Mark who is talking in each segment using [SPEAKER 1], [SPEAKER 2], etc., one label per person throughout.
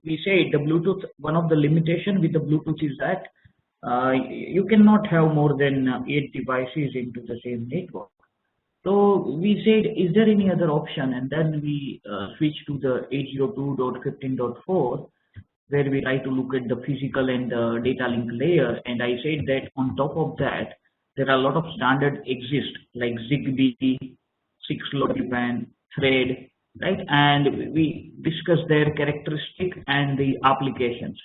[SPEAKER 1] we say the Bluetooth, one of the limitation with the Bluetooth is that you cannot have more than 8 devices into the same network. So we said, is there any other option? And then we switched to the 802.15.4, where we try to look at the physical and the data link layer. And I said that on top of that, there are a lot of standards exist like ZigBee, 6LoWPAN, Thread, right? And we discussed their characteristic and the applications,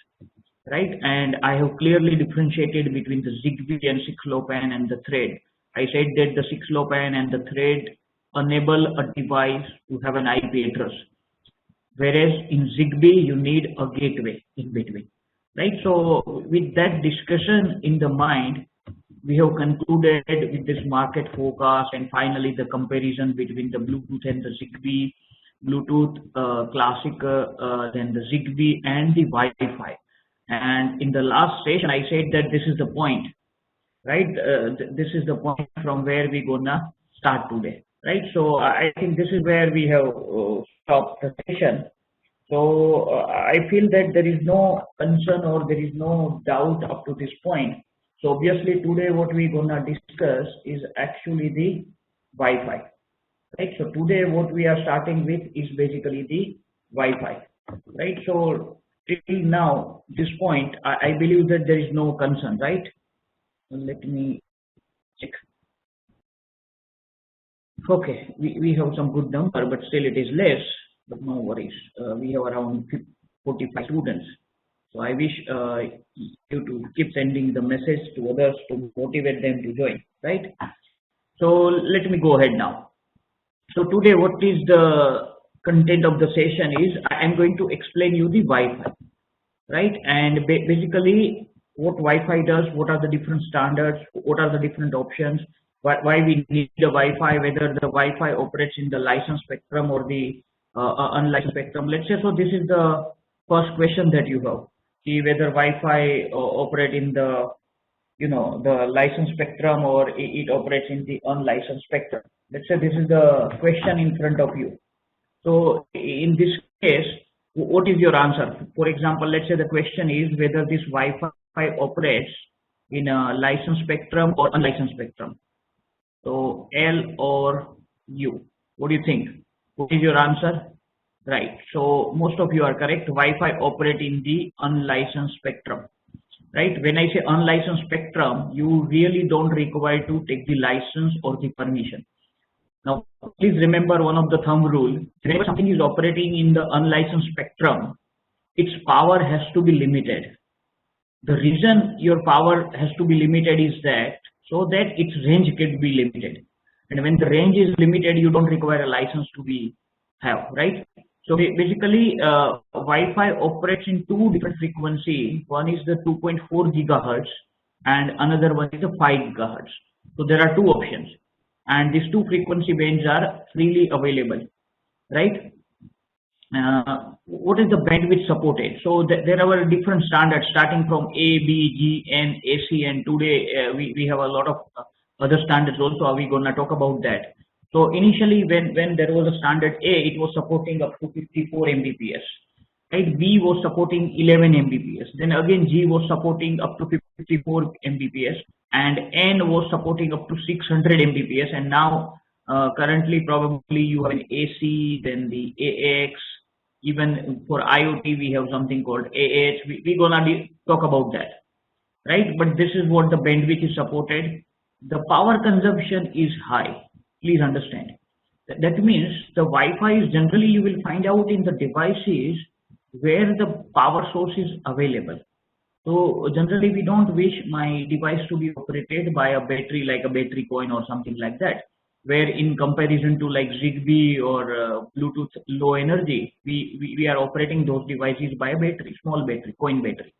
[SPEAKER 1] right? And I have clearly differentiated between the ZigBee and 6LoWPAN and the Thread. I said that the 6LoWPAN and the Thread enable a device to have an IP address, whereas in ZigBee you need a gateway in between, right? So with that discussion in the mind, we have concluded with this market forecast and finally the comparison between the Bluetooth and the ZigBee, Bluetooth Classic, then the ZigBee and the Wi-Fi. And in the last session, I said that this is the point, right? This is the point from where we're gonna start today, right? So I think this is where we have stopped the session. So I feel that there is no concern or there is no doubt up to this point. So obviously today what we're gonna discuss is actually the Wi-Fi, right? So today what we are starting with is basically the Wi-Fi, right? So till now, this point, I believe that there is no concern, right? Let me check. Okay, we have some good number, but still it is less, but no worries. We have around 45 students. So I wish you to keep sending the message to others to motivate them to join, right? So let me go ahead now. So today what is the content of the session is, I am going to explain you the Wi-Fi, right? And basically what Wi-Fi does, what are the different standards, what are the different options, why we need the Wi-Fi, whether the Wi-Fi operates in the licensed spectrum or the unlicensed spectrum. Let's say, so this is the first question that you have. See whether Wi-Fi operate in the, you know, the licensed spectrum or it operates in the unlicensed spectrum. Let's say this is the question in front of you. So in this case, what is your answer? For example, let's say the question is whether this Wi-Fi operates in a licensed spectrum or unlicensed spectrum. So L or U, what do you think? What is your answer? Right. So most of you are correct. Wi-Fi operate in the unlicensed spectrum, right? When I say unlicensed spectrum, you really don't require to take the license or the permission. Now, please remember one of the thumb rule. Whenever something is operating in the unlicensed spectrum, its power has to be limited. The reason your power has to be limited is that so that its range can be limited. And when the range is limited, you don't require a license to be have, right? So basically, Wi-Fi operates in two different frequencies. One is the 2.4 gigahertz and another one is the 5 gigahertz. So there are two options. And these two frequency bands are freely available, right? What is the bandwidth supported? So there are different standards starting from A, B, G, N, AC, and today we have a lot of other standards also. Are we going to talk about that? So initially when there was a standard A, it was supporting up to 54 Mbps. Right? B was supporting 11 Mbps. Then again G was supporting up to 54 Mbps. And N was supporting up to 600 Mbps. And now currently probably you have an AC, then the AX. Even for IoT we have something called AH. We're gonna talk about that, right? But this is what the bandwidth is supported. The power consumption is high. Please understand. That means the Wi-Fi is generally you will find out in the devices where the power source is available. So generally we don't wish my device to be operated by a battery like a battery coin or something like that, where in comparison to like ZigBee or Bluetooth low energy, we are operating those devices by a battery, small battery, coin battery,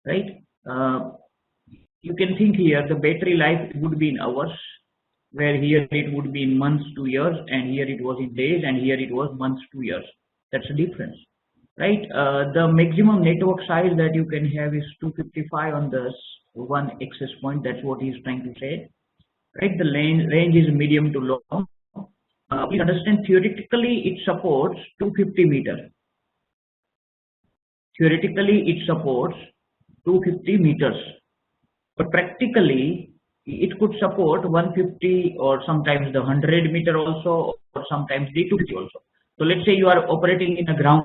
[SPEAKER 1] right? You can think here the battery life would be in hours, where here it would be in months to years, and here it was in days, and here it was months to years. That's the difference, right? The maximum network size that you can have is 255 on this one access point. That's what he's trying to say, right? The range is medium to long. Please understand, theoretically it supports 250 meter. theoretically it supports 250 meters, but practically it could support 150 or sometimes the 100 meter also, or sometimes the 250 also. So let's say you are operating in a ground,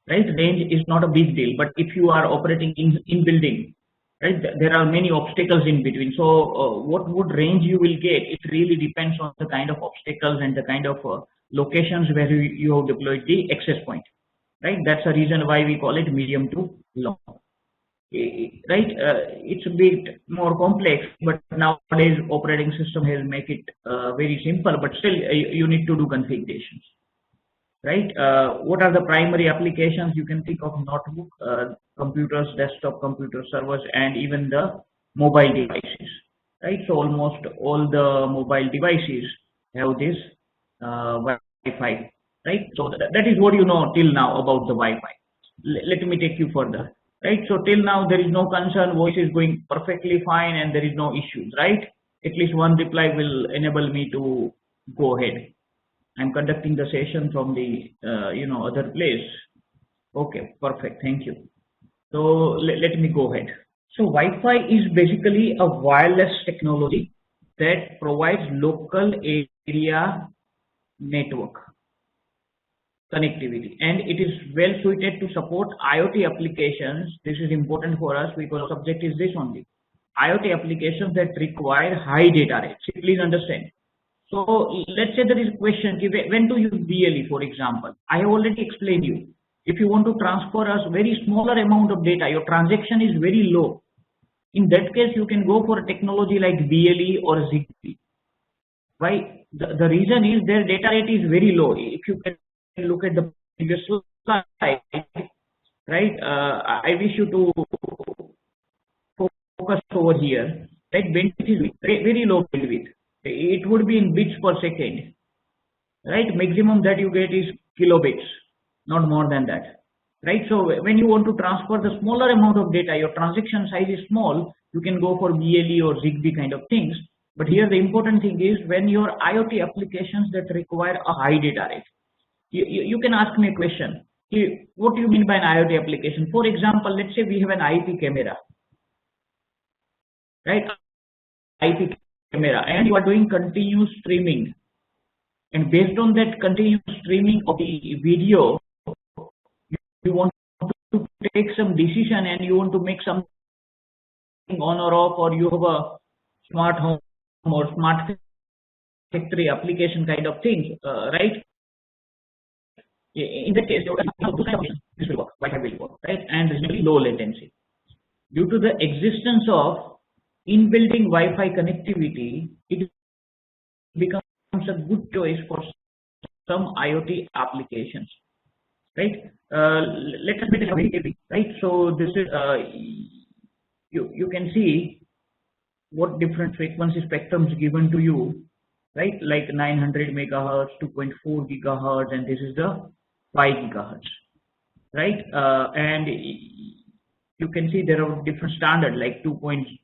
[SPEAKER 1] right? Range is not a big deal, but if you are operating in building, right, there are many obstacles in between. So what would range you will get, it really depends on the kind of obstacles and the kind of locations where you have deployed the access point, right? That's the reason why we call it medium to long. Right, it's a bit more complex, but nowadays operating system has make it very simple, but still you need to do configurations, right? What are the primary applications? You can think of notebook, computers, desktop computer servers, and even the mobile devices, right? So almost all the mobile devices have this Wi-Fi, right? So that is what you know till now about the Wi-Fi. Let me take you further, right? So till now there is no concern, voice is going perfectly fine and there is no issues, right? At least one reply will enable me to go ahead. I'm conducting the session from the other place. Okay, perfect, thank you. So let me go ahead. So Wi-Fi is basically a wireless technology that provides local area network connectivity, and it is well suited to support IoT applications. This is important for us because subject is this only. IoT applications that require high data rates. Please understand. So let's say there is a question, when to use BLE, for example. I have already explained you. If you want to transfer a very smaller amount of data, your transaction is very low. In that case, you can go for a technology like BLE or ZigBee. Why? The reason is their data rate is very low. If you can look at the previous slide, right? I wish you to focus over here, right? Bandwidth is very low bandwidth. It would be in bits per second, right? Maximum that you get is kilobits, not more than that, right? So when you want to transfer the smaller amount of data, your transaction size is small, you can go for BLE or ZigBee kind of things. But here the important thing is when your IoT applications that require a high data rate, you can ask me a question. What do you mean by an IoT application? For example, let's say we have an IP camera, right? IP camera, and you are doing continuous streaming, and based on that continuous streaming of the video, you want to take some decision and you want to make something on or off, or you have a smart home or smart factory application kind of things, right? In that case, this will work, Wi-Fi will work, right? And reasonably low latency. Due to the existence of in-building Wi-Fi connectivity, it becomes a good choice for some IoT applications, right? Let us make it very easy, right? So this is you can see what different frequency spectrums given to you, right? Like 900 megahertz, 2.4 gigahertz, and this is the 5 gigahertz, right? And you can see there are different standards like 2.80,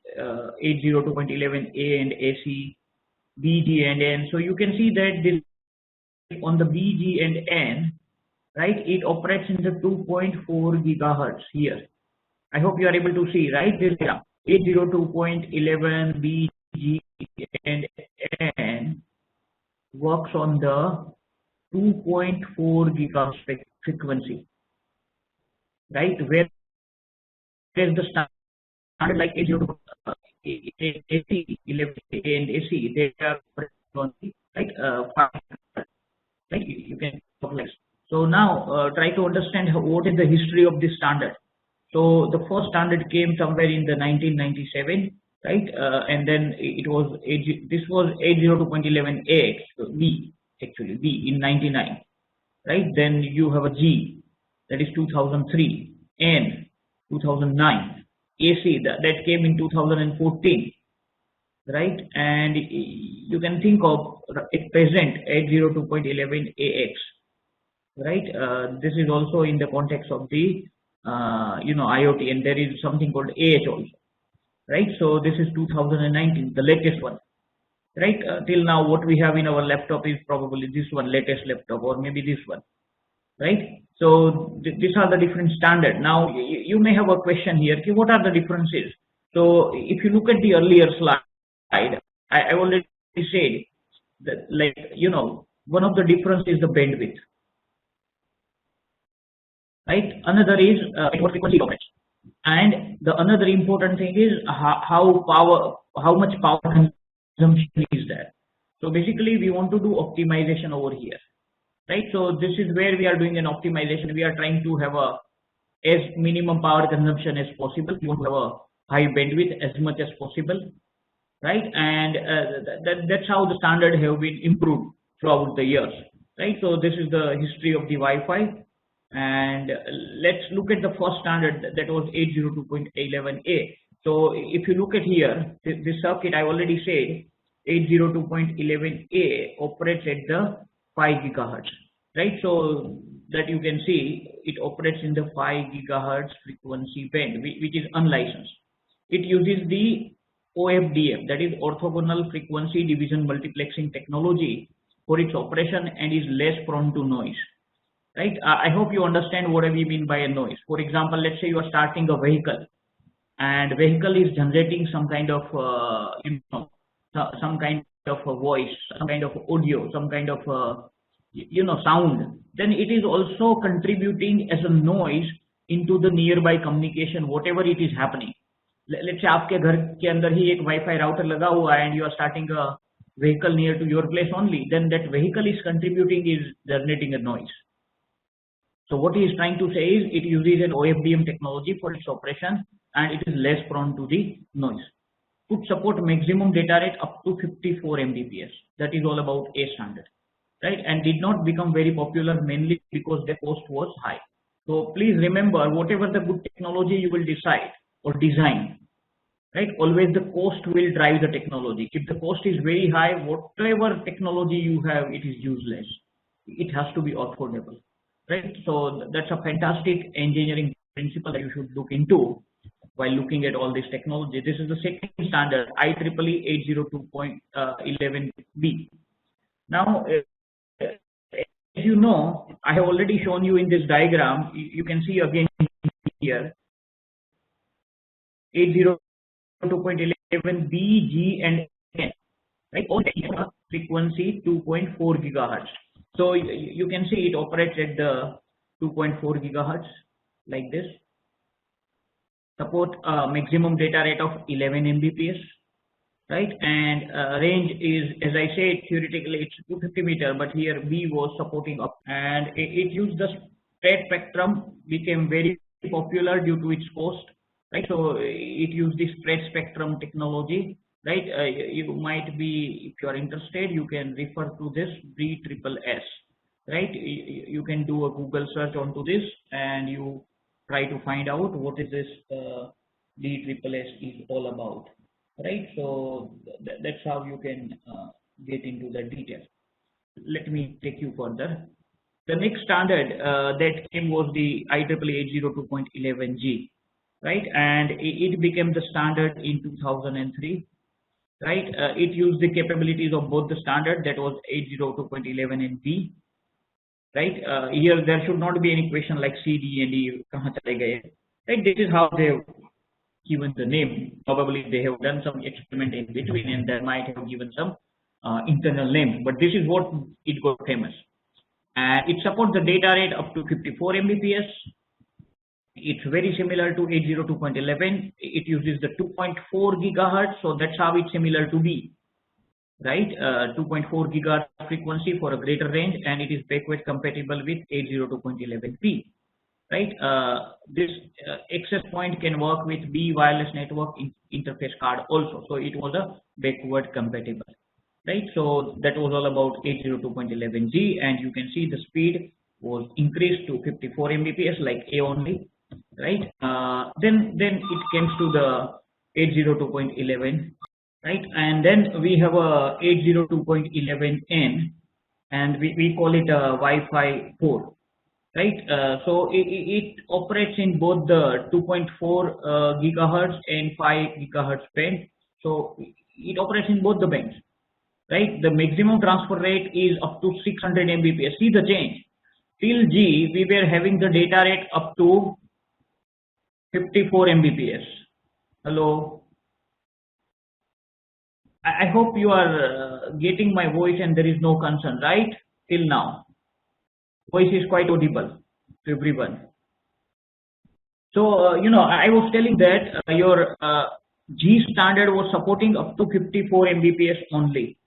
[SPEAKER 1] 2.11a and AC, BG and N. So you can see that this on the BG and N, right? It operates in the 2.4 gigahertz here. I hope you are able to see, right? This 802.11 BG and N works on the 2.4 gigahertz frequency, right? Where is the standard like 802, AC, 11A and AC, they are on the right, 5, right? You can complex. So now try to understand what is the history of this standard. So the first standard came somewhere in the 1997, right? And then it was this was 802.11ax, B actually, B in 99, right? Then you have a G, that is 2003, N 2009, AC that came in 2014, right? And you can think of at present 802.11ax, right? This is also in the context of the IoT, and there is something called AH also, right? So this is 2019, the latest one, right? Till now what we have in our laptop is probably this one, latest laptop, or maybe this one, right? So these are the different standard. Now you may have a question here, okay, what are the differences? So if you look at the earlier slide, I already said that, like, one of the difference is the bandwidth, right? Another is what frequency it operates, and the another important thing is how much power consumption is there. So basically, we want to do optimization over here, right? So this is where we are doing an optimization. We are trying to have a as minimum power consumption as possible. We want to have a high bandwidth as much as possible, right? And that's how the standard have been improved throughout the years, right? So this is the history of the Wi-Fi, and let's look at the first standard that was 802.11a. So if you look at here, this circuit, I already said 802.11a operates at the 5 gigahertz, right? So that you can see it operates in the 5 gigahertz frequency band, which is unlicensed. It uses the OFDM, that is orthogonal frequency division multiplexing technology, for its operation, and is less prone to noise, right? I hope you understand what we mean by a noise. For example, let's say you are starting a vehicle, and vehicle is generating some kind of some kind of a voice, some kind of audio, some kind of sound. Then it is also contributing as a noise into the nearby communication, whatever it is happening. Let's say आपके घर के अंदर ही एक wifi router लगा हुआ है, and you are starting a vehicle near to your place only, then that vehicle is contributing, is generating a noise. So what he is trying to say is it uses an OFDM technology for its operation, and it is less prone to the noise. Could support maximum data rate up to 54 Mbps. That is all about A standard, right? And did not become very popular mainly because the cost was high. So please remember, whatever the good technology you will decide or design, right? Always the cost will drive the technology. If the cost is very high, whatever technology you have, it is useless. It has to be affordable, right? So that's a fantastic engineering principle that you should look into while looking at all this technology. This is the second standard, IEEE 802.11b. Now, as you know, I have already shown you in this diagram. You can see again here 802.11b, G, and N, right? All frequency 2.4 gigahertz. So you can see it operates at the 2.4 gigahertz like this. Support maximum data rate of 11 Mbps, right? And range is, as I said, theoretically it's 250 meter, but here B was supporting up, and it used the spread spectrum, became very popular due to its cost, right? So it used the spread spectrum technology, right? You might be, if you are interested, you can refer to this BSSS, right? You can do a Google search onto this, and you try to find out what is this BSSS is all about, right? So that's how you can get into the details. Let me take you further. The next standard that came was the IEEE 802.11g, right? And it became the standard in 2003, right? It used the capabilities of both the standard, that was 802.11 and B, right? Here there should not be any question like C, D, and E, kahan chale gaye, right? This is how they given the name. Probably they have done some experiment in between, and they might have given some internal names, but this is what it got famous. And it supports the data rate up to 54 Mbps. It's very similar to 802.11. It uses the 2.4 gigahertz, so that's how it's similar to B, right? 2.4 gigahertz frequency for a greater range, and it is backward compatible with 802.11p, right? This access point can work with B wireless network interface card also, so it was a backward compatible, right? So that was all about 802.11g, and you can see the speed was increased to 54 Mbps like A only, right? Then it comes to the 802.11, right? And then we have a 802.11n, and we call it a Wi-Fi 4, right? So it operates in both the 2.4 gigahertz and 5 gigahertz band. So it operates in both the bands, right? The maximum transfer rate is up to 600 Mbps. See the change. till G, we were having the data rate up to 54 Mbps. Hello. I hope you are getting my voice and there is no concern, right? Till now, voice is quite audible to everyone. So, I was telling that your G standard was supporting up to 54 Mbps only,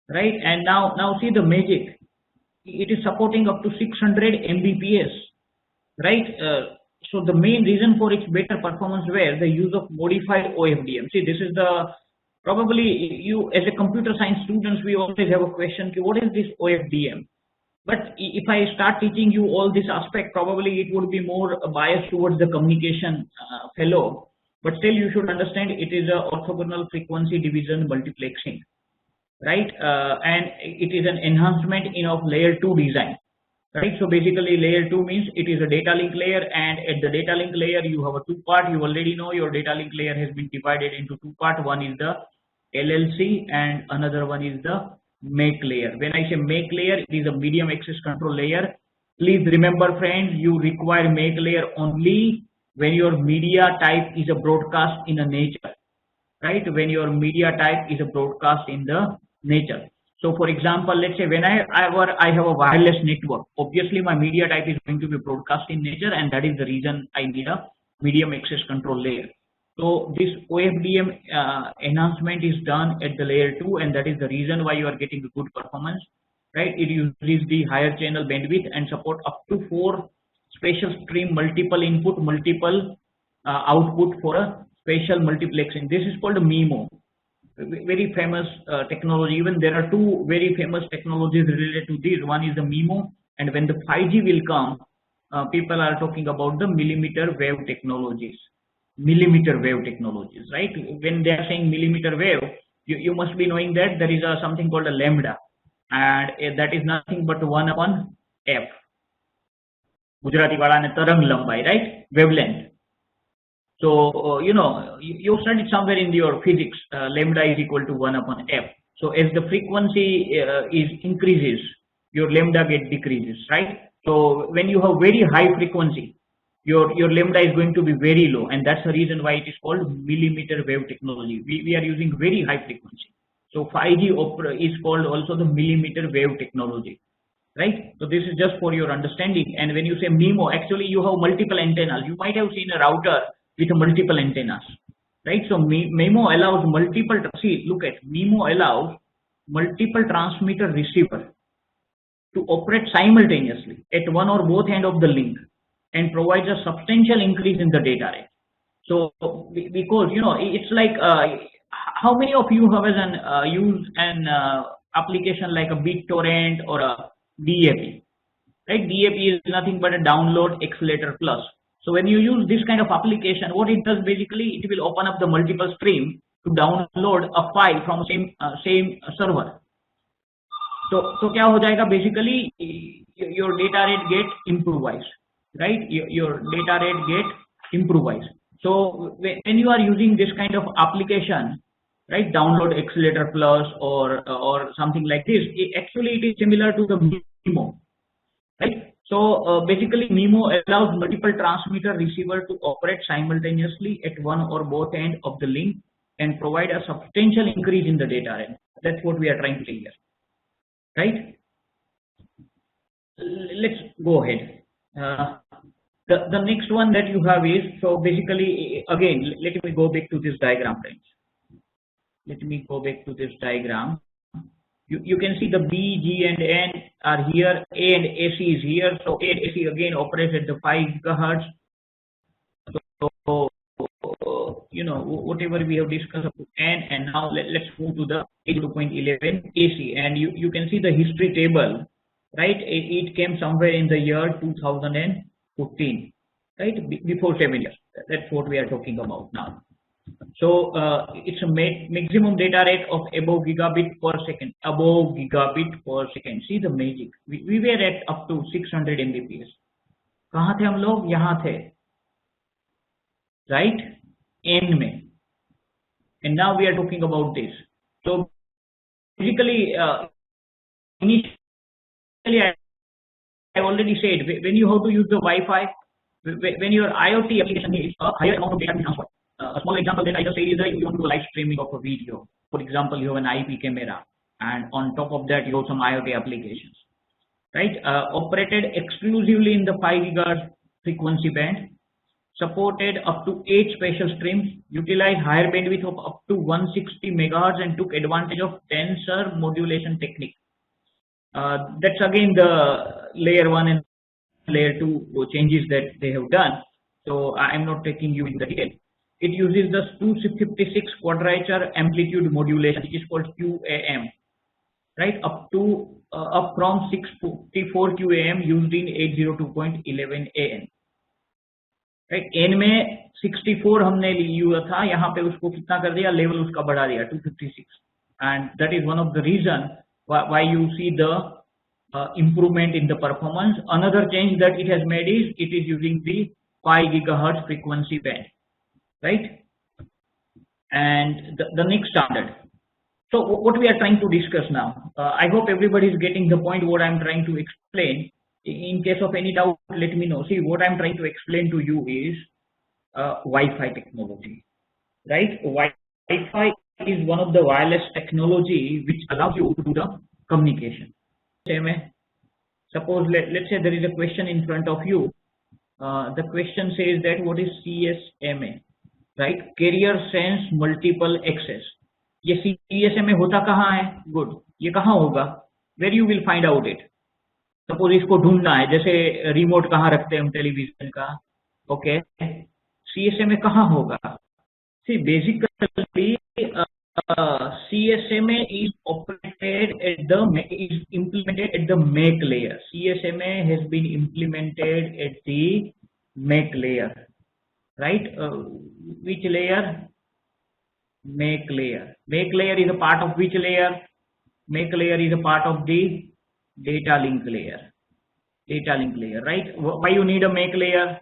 [SPEAKER 1] right? And now see the magic. It is supporting up to 600 Mbps, right? So the main reason for its better performance were the use of modified OFDM. See, this is the probably you as a computer science students, we always have a question: what is this OFDM? But if I start teaching you all this aspect, probably it would be more biased towards the communication fellow. But still, you should understand it is a orthogonal frequency division multiplexing, right? And it is an enhancement in of layer 2 design, right? So basically, layer 2 means it is a data link layer, and at the data link layer, you have a two part. You already know your data link layer has been divided into two parts. One is the LLC, and another one is the make layer. When I say make layer, it is a medium access control layer. Please remember, friends, you require make layer only when your media type is a broadcast in a nature, right? When your media type is a broadcast in the nature. So for example, let's say when I have a wireless network, obviously my media type is going to be broadcast in nature, and that is the reason I need a medium access control layer. So this OFDM enhancement is done at the layer 2, and that is the reason why you are getting a good performance, right? It uses the higher channel bandwidth and support up to 4 spatial stream, multiple input, multiple output for a spatial multiplexing. This is called a MIMO, very famous technology. Even there are two very famous technologies related to this. One is the MIMO, and when the 5G will come, people are talking about the millimeter wave technologies. Millimeter wave technologies, right? When they are saying millimeter wave, you must be knowing that there is something called a lambda, and that is nothing but 1 upon f. Gujarati wala ne tarang lambai, right? Wavelength. So you studied somewhere in your physics, lambda is equal to 1 upon f. So as the frequency is increases, your lambda get decreases, right? So when you have very high frequency, your lambda is going to be very low, and that's the reason why it is called millimeter wave technology. We are using very high frequency. So 5G is called also the millimeter wave technology, right? So this is just for your understanding. And when you say MIMO, actually you have multiple antennas. You might have seen a router with multiple antennas, right? So MIMO allows multiple, see, look at, MIMO allows multiple transmitter receiver to operate simultaneously at one or both end of the link, and provides a substantial increase in the data rate. So because it's like how many of you have used an application like a BitTorrent or a DAP, right? DAP is nothing but a download accelerator plus. So when you use this kind of application, what it does basically, it will open up the multiple stream to download a file from same server. So क्या हो जाएगा, basically your data rate get improvised, right? Your data rate get improvised. So when you are using this kind of application, right, download accelerator plus or something like this, actually it is similar to the MIMO, right? So basically MIMO allows multiple transmitter receiver to operate simultaneously at one or both end of the link and provide a substantial increase in the data rate. That's what we are trying to say here, right? Let's go ahead. The next one that you have is, so basically, again, let me go back to this diagram, friends. Let me go back to this diagram. You can see the B, G, and N are here, A and AC is here. So A and AC again operates at the 5 GHz. So whatever we have discussed up to N, and now let's move to the 82.11 AC, and you can see the history table, right? It came somewhere in the year 2014, right? Before 7 years. That's what we are talking about now. So it's a maximum data rate of above gigabit per second. Above gigabit per second. See the magic. We were at up to 600 Mbps. कहाँ थे हम लोग? यहाँ थे, right? N में. And now we are talking about this. So basically, initially I already said, when you have to use the Wi-Fi, when your IoT application needs a higher amount of data to be transferred. A small example that I just said is that you want to do live streaming of a video. For example, you have an IP camera, and on top of that, you have some IoT applications, right? Operated exclusively in the 5 GHz frequency band, supported up to 8 special streams, utilized higher bandwidth of up to 160 MHz, and took advantage of tensor modulation technique. That's again the layer 1 and layer 2 changes that they have done. So I'm not taking you in the detail. It uses the 256 quadrature amplitude modulation, which is called QAM, right? Up from 644 QAM used in 802.11 AN. Right? N में 64 हमने लिया था, यहाँ पे उसको कितना कर दिया, लेवल उसका बढ़ा दिया 256, and that is one of the reason why you see the improvement in the performance. Another change that it has made is it is using the 5 GHz frequency band, right? And the next standard. So what we are trying to discuss now, I hope everybody is getting the point what I'm trying to explain. In case of any doubt, let me know. See, what I'm trying to explain to you is Wi-Fi technology, right? Wi-Fi is one of the wireless technology which allows you to do the communication. Suppose let's say there is a question in front of you. The question says that what is CSMA, right? Carrier Sense Multiple Access. ये CSMA होता कहाँ है? Good. ये कहाँ होगा? Where you will find out it? Suppose इसको ढूंढना है, जैसे रिमोट कहाँ रखते हैं हम टेलीविजन का, ओके? CSMA कहाँ होगा? See, basically CSMA is implemented at the MAC layer. CSMA has been implemented at the MAC layer, right? Which layer? MAC layer. MAC layer is a part of which layer? MAC layer is a part of the data link layer. Data link layer, right? Why you need a MAC layer?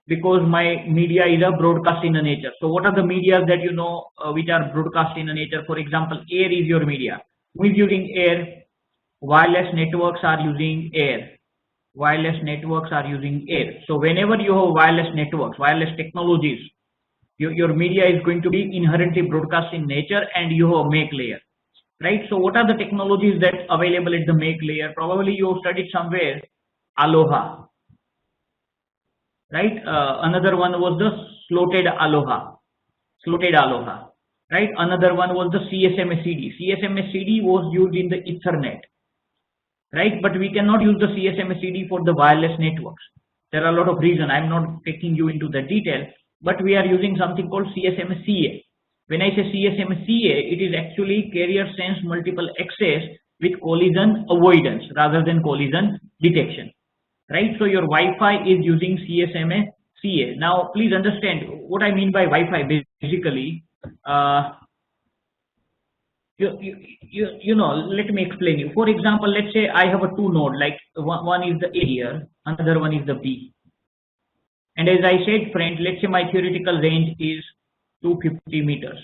[SPEAKER 1] Because my media is a broadcast in nature. So what are the media that you know which are broadcast in nature? For example, air is your media. Who is using air? Wireless networks are using air. Wireless networks are using air. So whenever you have wireless networks, wireless technologies, your media is going to be inherently broadcast in nature, and you have a MAC layer, right? So what are the technologies that available at the MAC layer? Probably you have studied somewhere Aloha, right? Another one was the slotted Aloha, right? Another one was the CSMA CD. CSMA CD was used in the Ethernet, right? But we cannot use the CSMA CD for the wireless networks. There are a lot of reasons. I'm not taking you into the detail, but we are using something called CSMA CA. When I say CSMA CA, it is actually Carrier Sense Multiple Access with collision avoidance rather than collision detection, right? So your Wi-Fi is using CSMA CA. Now, please understand what I mean by Wi-Fi. Basically, you know, let me explain you. For example, let's say I have a two node, like one is the A here, another one is the B. And as I said, friend, let's say my theoretical range is 250 meters,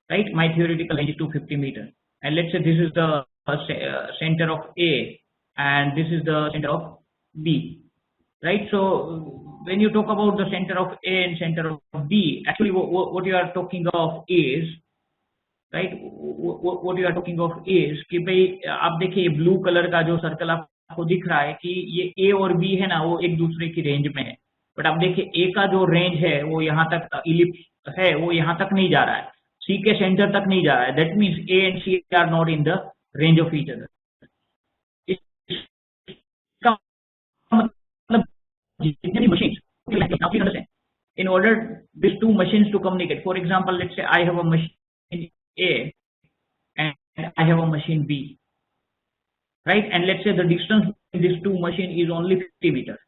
[SPEAKER 1] right? My theoretical range is 250 meters. And let's say this is the center of A, and this is the center of B, right? So when you talk about the center of A and center of B, actually what you are talking of is, right? What you are talking of is कि भाई आप देखिए blue colour का जो circle आपको दिख रहा है कि ये A और B है ना, वो एक दूसरे की रेंज में है. बट आप देखिए A का जो रेंज है वो यहाँ तक इलिप्स है, वो यहाँ तक नहीं जा रहा है, C के सेंटर तक नहीं जा रहा है. That means A and C are not in the range of each other. इसका मतलब जितने भी machines, in order these two machines to communicate, for example, let's say I have a machine A and I have a machine B, right? And let's say the distance between these two machines is only 50 meters.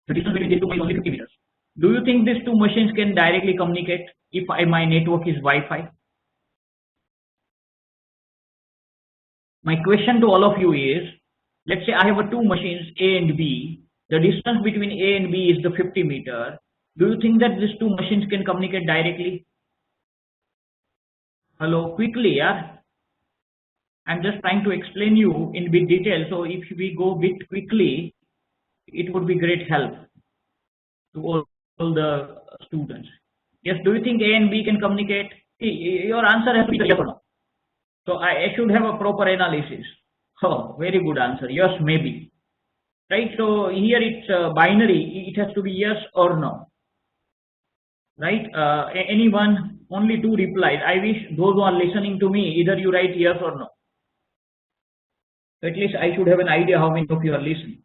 [SPEAKER 1] The distance between these two is only 50 meters. Do you think these two machines can directly communicate if my network is Wi-Fi? My question to all of you is, let's say I have two machines A and B. The distance between A and B is the 50 meter. Do you think that these two machines can communicate directly? Hello, quickly, yeah. I'm just trying to explain you in bit detail. So if we go bit quickly, it would be great help to all the students. Yes, do you think A and B can communicate? Your answer has to be yes or no. So I should have a proper analysis. Oh, very good answer. Yes, maybe. Right? So here it's binary. It has to be yes or no. Right? Anyone? Only 2 replies. I wish those who are listening to me, either you write yes or no. At least I should have an idea how many of you are listening.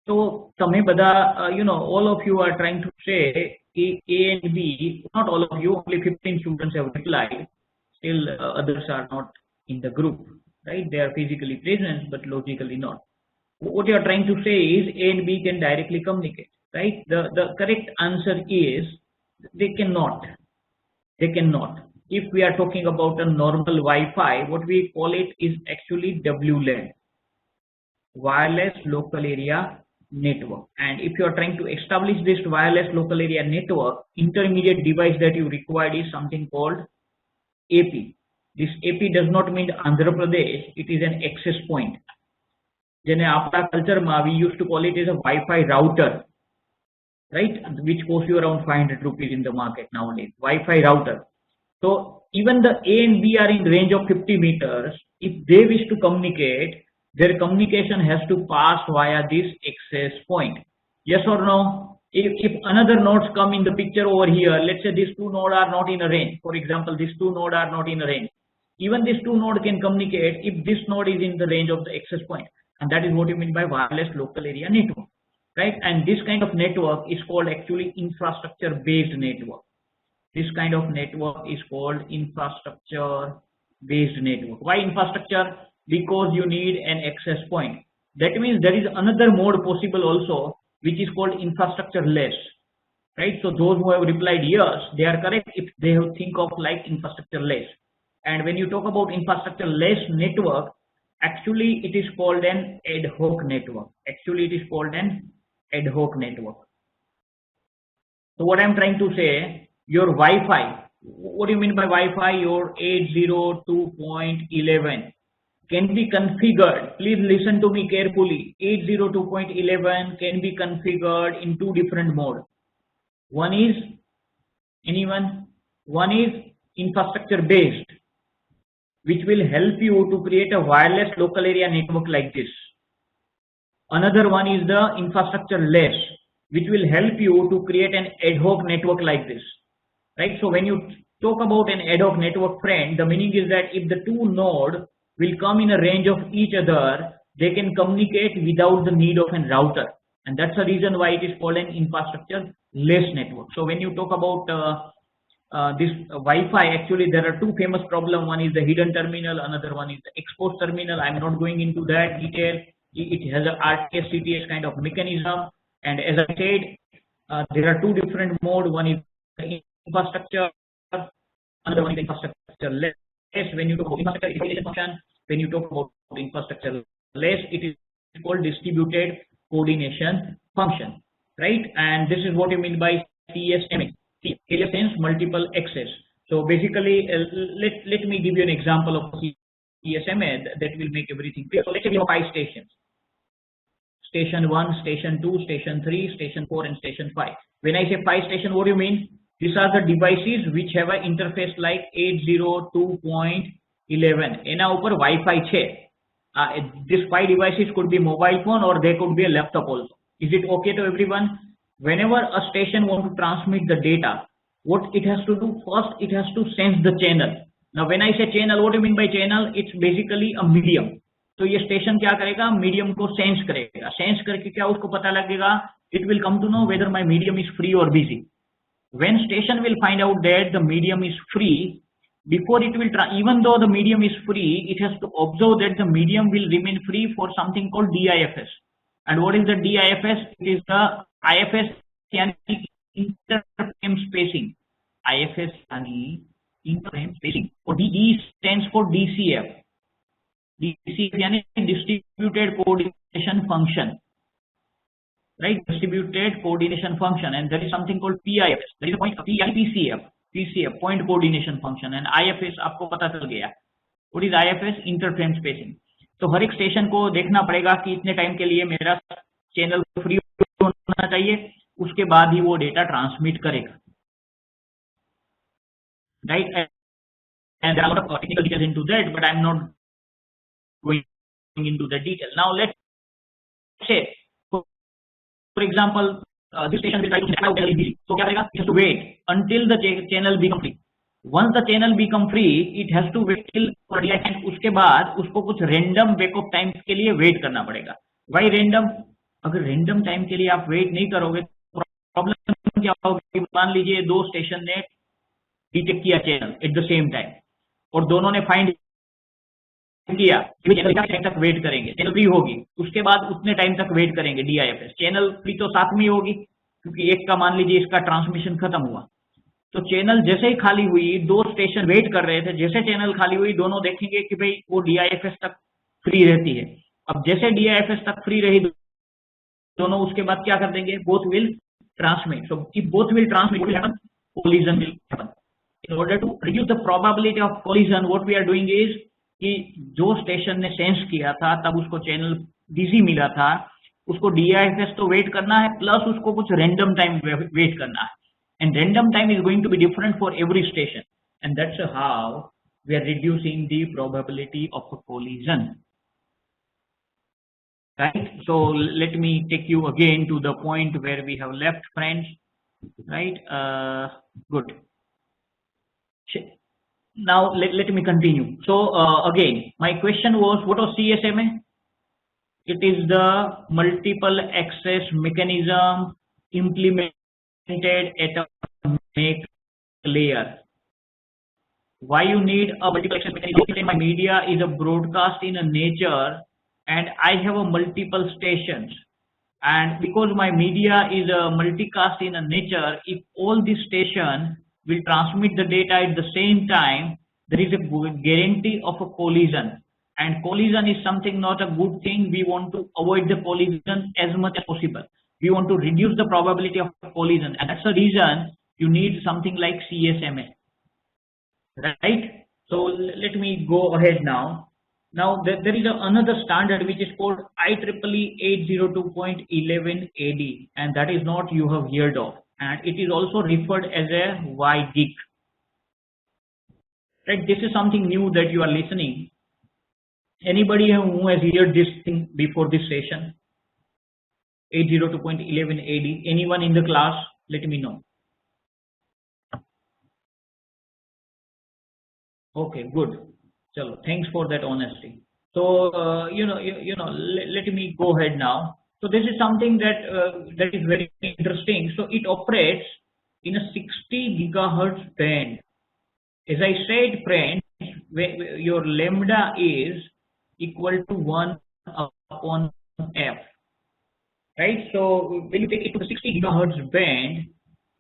[SPEAKER 1] So, all of you are trying to say A and B, not all of you, only 15 students have replied. Still, others are not in the group, right? They are physically present, but logically not. What you are trying to say is A and B can directly communicate, right? The correct answer is they cannot. They cannot. If we are talking about a normal Wi-Fi, what we call it is actually WLAN, wireless local area network. And if you are trying to establish this wireless local area network, intermediate device that you require is something called AP. This AP does not mean Andhra Pradesh, it is an access point. Then after culture, we used to call it as a Wi-Fi router, right? Which costs you around 500 rupees in the market nowadays. Wi-Fi router. So even the A and B are in range of 50 meters. If they wish to communicate, their communication has to pass via this access point. Yes or no? If another nodes come in the picture over here, let's say these 2 nodes are not in a range. For example, these 2 nodes are not in a range. Even these 2 nodes can communicate if this node is in the range of the access point. And that is what you mean by wireless local area network, right? And this kind of network is called actually infrastructure based network. This kind of network is called infrastructure based network. Why infrastructure? Because you need an access point. That means there is another mode possible also, which is called infrastructure less, right? So those who have replied yes, they are correct if they have think of like infrastructure less. And when you talk about infrastructure less network, actually it is called an ad hoc network. Actually it is called an ad hoc network. So what I'm trying to say, your Wi-Fi, what do you mean by Wi-Fi? Your 802.11 can be configured. Please listen to me carefully. 802.11 can be configured in 2 different modes. One is, anyone? One is infrastructure based, which will help you to create a wireless local area network like this. Another one is the infrastructure less, which will help you to create an ad hoc network like this, right? So when you talk about an ad hoc network, friend, the meaning is that if the 2 nodes will come in a range of each other, they can communicate without the need of a router. And that's the reason why it is called an infrastructure less network. So when you talk about this Wi-Fi, actually there are 2 famous problems. One is the hidden terminal, another one is the exposed terminal. I'm not going into that detail. It has a RTS CTS kind of mechanism. And as I said, there are 2 different modes. One is the infrastructure, another one is infrastructure less. When you talk about infrastructure integration function, when you talk about infrastructure less, it is called distributed coordination function, right? And this is what you mean by CSMA. Area sense multiple access. So basically, let me give you an example of CSMA that will make everything clear. So let's say we have 5 stations. Station 1, Station 2, Station 3, Station 4 and Station 5. When I say 5 station, what do you mean? These are the devices which have an interface like 802.11. એના ઉપર Wi-Fi છે. These 5 devices could be mobile phone or they could be a laptop also. Is it okay to everyone? Whenever a station wants to transmit the data, what it has to do? First, it has to sense the channel. Now, when I say channel, what do you mean by channel? It's basically a medium. तो ये station क्या करेगा? Medium को sense करेगा. Sense करके क्या उसको पता लगेगा? It will come to know whether my medium is free or busy. When station will find out that the medium is free, before it will even though the medium is free, it has to observe that the medium will remain free for something called DIFS. And what is the DIFS? It is the IFS interframe spacing. IFS interframe spacing. Or D stands for DCF. DCF यानी distributed coordination function, right? Distributed coordination function, and there is something called PIFS. There is a point PCF, point coordination function, and IFS आपको पता चल गया. What is IFS? इंटरफ्रेम spacing. तो हर एक station को देखना पड़ेगा कि इतने टाइम के लिए मेरा चैनल फ्री होना चाहिए, उसके बाद ही वो डेटा ट्रांसमिट करेगा, right? And there are a lot of technical details into that, but I'm not going into the detail. Now let's say, for example, this station will try to check out LED. So क्या करेगा? It has to wait until the channel become free. Once the channel become free, it has to wait till and उसके बाद उसको कुछ random backup time के लिए wait करना पड़ेगा. Why random? अगर random time के लिए आप wait नहीं करोगे, प्रॉब्लम क्या होगी? मान लीजिए दो स्टेशन ने डिटेक्ट किया channel at the same time और दोनों ने फाइंड किया कि चैनल टाइम तक वेट करेंगे, चैनल फ्री होगी, उसके बाद उतने टाइम तक वेट करेंगे DIFS। चैनल फ्री तो साथ में होगी क्योंकि एक का मान लीजिए इसका ट्रांसमिशन खत्म हुआ, तो चैनल जैसे ही खाली हुई, दो स्टेशन वेट कर रहे थे, जैसे चैनल खाली हुई दोनों देखेंगे कि भाई वो DIFS तक फ्री रहती है। अब जैसे DIFS तक फ्री रही दोनों, उसके बाद क्या कर देंगे? Both will transmit. So if both will transmit, will happen, collision will happen. In order to reduce the probability of collision, what we are doing is कि जो स्टेशन ने सेंस किया था तब उसको चैनल बिजी मिला था, उसको DIFS तो वेट करना है, प्लस उसको कुछ रैंडम टाइम वेट करना है, and random time is going to be different for every station, and that's how we are reducing the probability of a collision, right? So let me take you again to the point where we have left, friends, right? Good. Now let me continue. So again, my question was, what was CSMA? It is the multiple access mechanism implemented at a MAC layer. Why you need a multiple access mechanism? My media is a broadcast in a nature, and I have a multiple stations, and because my media is a multicast in a nature, if all these stations will transmit the data at the same time, there is a guarantee of a collision, and collision is something not a good thing. We want to avoid the collision as much as possible. We want to reduce the probability of collision, and that's the reason you need something like CSMA, right? So let me go ahead now. Now there is another standard which is called IEEE 802.11 AD, and that is not you have heard of, and it is also referred as a WiGig, right? This is something new that you are listening. Anybody who has heard this thing before this session? 802.11 AD. Anyone in the class? Let me know. Okay, good. Chalo, thanks for that honesty. So let me go ahead now. So this is something that that is very interesting. So it operates in a 60 gigahertz band. As I said, friends, your lambda is equal to 1 upon f, right? So when you take it to the 60 gigahertz band,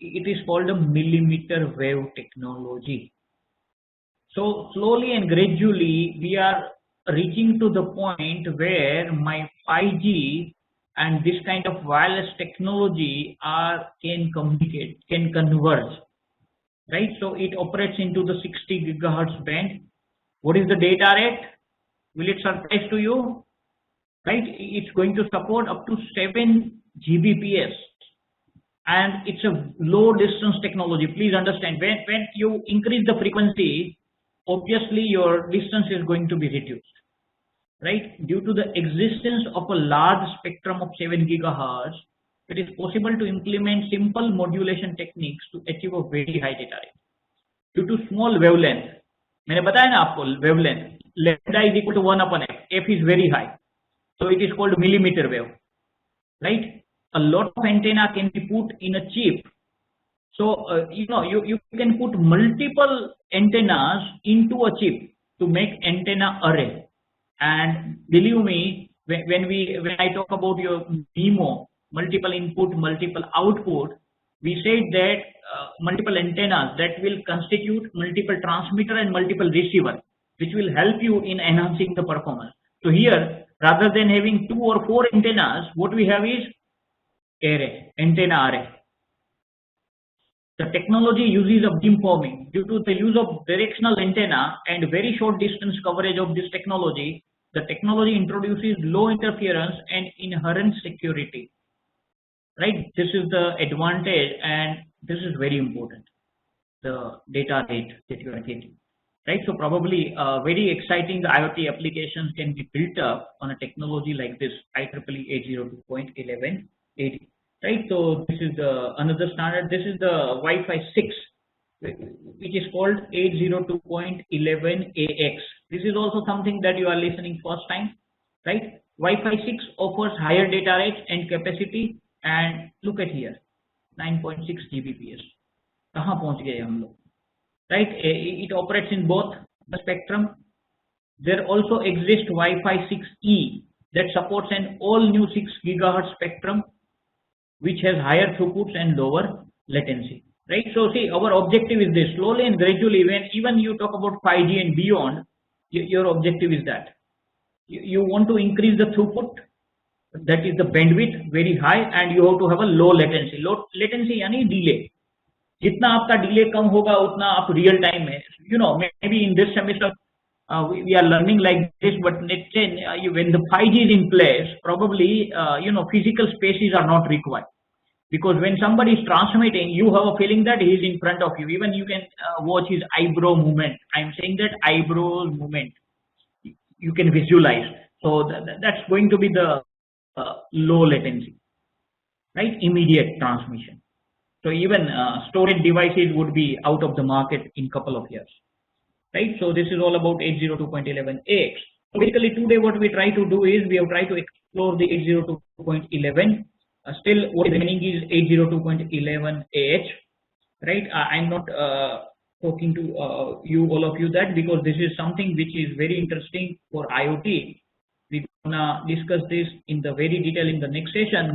[SPEAKER 1] it is called a millimeter wave technology. So slowly and gradually we are reaching to the point where my 5G and this kind of wireless technology can communicate, can converge, right? So it operates into the 60 gigahertz band. What is the data rate? Will it surprise to you? Right? It's going to support up to 7 Gbps, and it's a low distance technology. Please understand, when you increase the frequency, obviously your distance is going to be reduced, right? Due to the existence of a large spectrum of 7 gigahertz, it is possible to implement simple modulation techniques to achieve a very high data rate. Due to small wavelength, मैंने बताया ना आपको wavelength, lambda is equal to 1 upon f. F is very high, so it is called millimeter wave, right? A lot of antenna can be put in a chip. So you can put multiple antennas into a chip to make antenna array. And believe me, when I talk about your MIMO, multiple input, multiple output, we said that multiple antennas that will constitute multiple transmitter and multiple receiver, which will help you in enhancing the performance. So here, rather than having 2 or 4 antennas, what we have is array, antenna array. The technology uses of beamforming. Due to the use of directional antenna and very short distance coverage of this technology, the technology introduces low interference and inherent security. Right? This is the advantage, and this is very important. The data rate that you are getting. Right? So probably very exciting IoT applications can be built up on a technology like this, IEEE 802.11ad. Right? So this is another standard. This is the Wi-Fi 6, which is called 802.11ax. This is also something that you are listening first time, right? Wi-Fi 6 offers higher data rates and capacity, and look at here, 9.6 Gbps. कहाँ पहुँच गए हम लोग? Right? It operates in both the spectrum. There also exists Wi-Fi 6E that supports an all new 6 GHz spectrum, which has higher throughputs and lower latency. Right? So see, our objective is this: slowly and gradually, when even you talk about 5G and beyond, your objective is that you want to increase the throughput, that is the bandwidth very high, and you have to have a low latency. Low latency यानी delay. जितना आपका delay कम होगा उतना आप real time में, maybe in this semester we are learning like this, but let's say when the 5G is in place, probably physical spaces are not required, because when somebody is transmitting, you have a feeling that he is in front of you. Even you can watch his eyebrow movement. I'm saying that eyebrow movement you can visualize. So that's going to be the low latency, right? Immediate transmission. So even storage devices would be out of the market in couple of years, right? So this is all about 802.11ax. So basically today what we try to do is we have tried to explore the 802.11. Still what is remaining is 802.11ah, right? I'm not talking to all of you that, because this is something which is very interesting for IoT. We're gonna discuss this in the very detail in the next session.